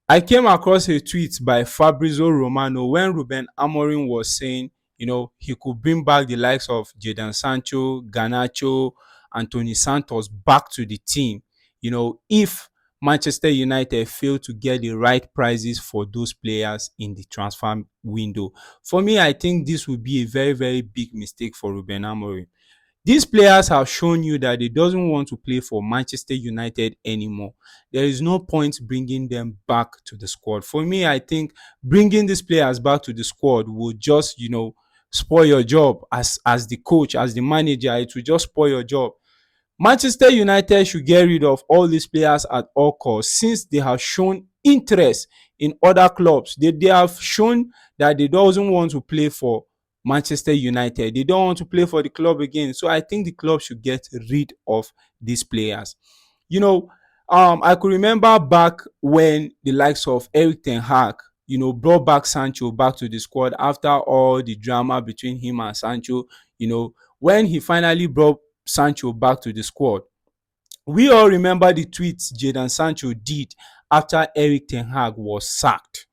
I came across a tweet by Fabrizio Romano when Ruben Amorim was saying, he could bring back the likes of Jadon Sancho, Garnacho, Anthony Santos back to the team, if Manchester United fail to get the right prices for those players in the transfer window. For me, I think this would be a very, very big mistake for Ruben Amorim. These players have shown you that they doesn't want to play for Manchester United anymore. There is no point bringing them back to the squad. For me, I think bringing these players back to the squad will just, spoil your job as the coach, as the manager. It will just spoil your job. Manchester United should get rid of all these players at all costs since they have shown interest in other clubs. They have shown that they doesn't want to play for Manchester United. They don't want to play for the club again. So I think the club should get rid of these players. You know, I could remember back when the likes of Eric Ten Hag, brought back Sancho back to the squad after all the drama between him and Sancho. When he finally brought Sancho back to the squad, we all remember the tweets Jadon Sancho did after Eric Ten Hag was sacked.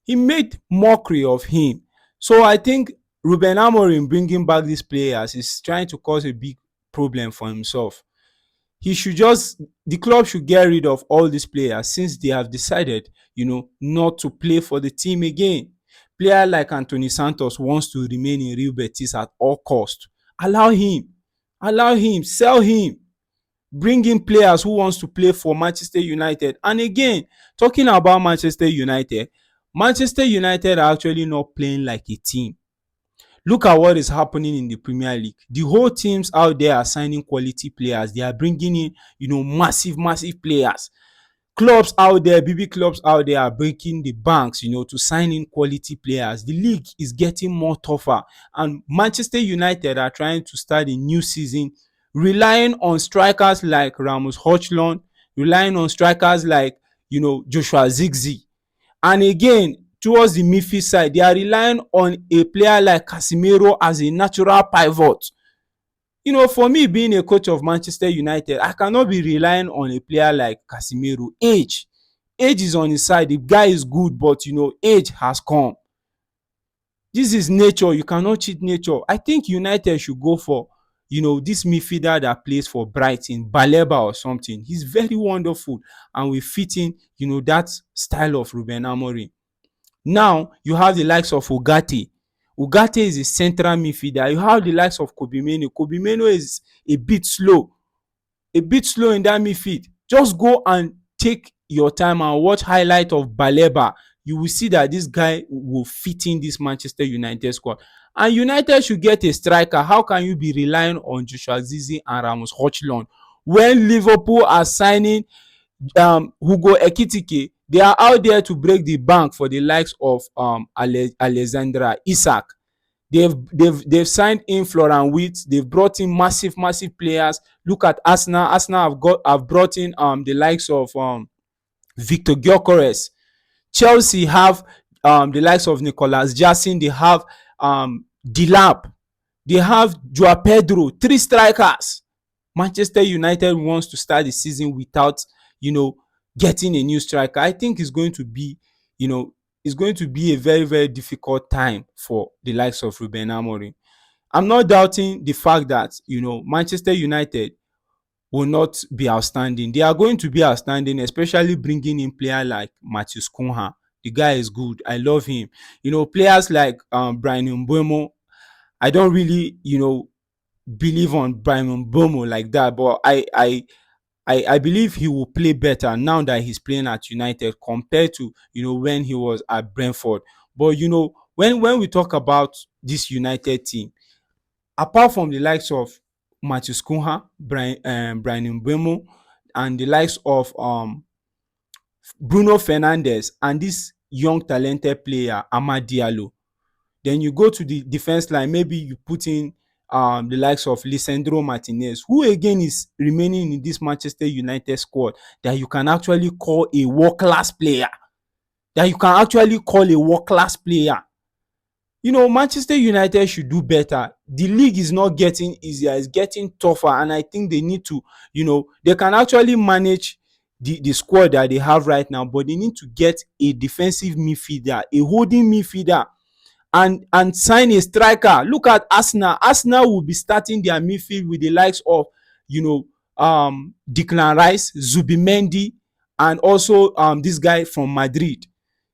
He made mockery of him. So I think Ruben Amorim bringing back these players is trying to cause a big problem for himself. The club should get rid of all these players since they have decided, not to play for the team again. Player like Anthony Santos wants to remain in Real Betis at all cost. Allow him. Sell him. Bring in players who wants to play for Manchester United. And again, talking about Manchester United are actually not playing like a team. Look at what is happening in the Premier League. The whole teams out there are signing quality players. They are bringing in, massive, massive players. Clubs out there, BB clubs out there are breaking the banks, to sign in quality players. The league is getting more tougher. And Manchester United are trying to start a new season relying on strikers like Rasmus Højlund, relying on strikers like, Joshua Zirkzee. And again, towards the midfield side, they are relying on a player like Casemiro as a natural pivot. For me being a coach of Manchester United, I cannot be relying on a player like Casemiro. Age is on his side. The guy is good, but age has come. This is nature. You cannot cheat nature. I think United should go for, this midfielder that plays for Brighton, Baleba or something. He's very wonderful and will fit in, that style of Ruben Amorim. Now, you have the likes of Ugarte. Ugarte is a central midfielder. You have the likes of Kobe Mainoo. Kobe Mainoo is a bit slow in that midfield. Just go and take your time and watch highlight of Baleba. You will see that this guy will fit in this Manchester United squad. And United should get a striker. How can you be relying on Joshua Zirkzee and Rasmus Højlund when Liverpool are signing Hugo Ekitike? They are out there to break the bank for the likes of Alexandra Isak. They've signed in Florian Wirtz. They've brought in massive players. Look at Arsenal. Arsenal have brought in the likes of Victor Gyökeres. Chelsea have the likes of Nicolas Jackson. They have Delap. They have Joao Pedro. 3 strikers. Manchester United wants to start the season without, getting a new striker. I think it's going to be, a very, very difficult time for the likes of Ruben Amorim. I'm not doubting the fact that, Manchester United will not be outstanding. They are going to be outstanding, especially bringing in players like Matheus Cunha. The guy is good. I love him. Players like Bryan Mbeumo. I don't really, believe on Bryan Mbeumo like that, but I believe he will play better now that he's playing at United compared to, when he was at Brentford. But, when we talk about this United team, apart from the likes of Matheus Cunha, Bryan Mbeumo, and the likes of Bruno Fernandes and this young talented player, Amad Diallo, then you go to the defense line, maybe you put in the likes of Lisandro Martinez, who again is remaining in this Manchester United squad that you can actually call a world-class player. Manchester United should do better. The league is not getting easier. It's getting tougher. And I think they need to, they can actually manage the squad that they have right now, but they need to get a defensive midfielder, a holding midfielder, and sign a striker. Look at Arsenal. Arsenal will be starting their midfield with the likes of, you know, Declan Rice, Zubimendi, and also this guy from Madrid.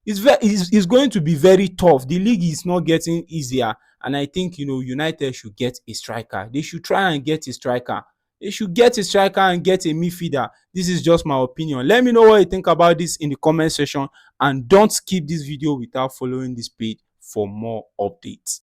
It's going to be very tough. The league is not getting easier, and I think, you know, United should get a striker. They should try and get a striker. They should get a striker and get a midfielder. This is just my opinion. Let me know what you think about this in the comment section, and don't skip this video without following this page for more updates.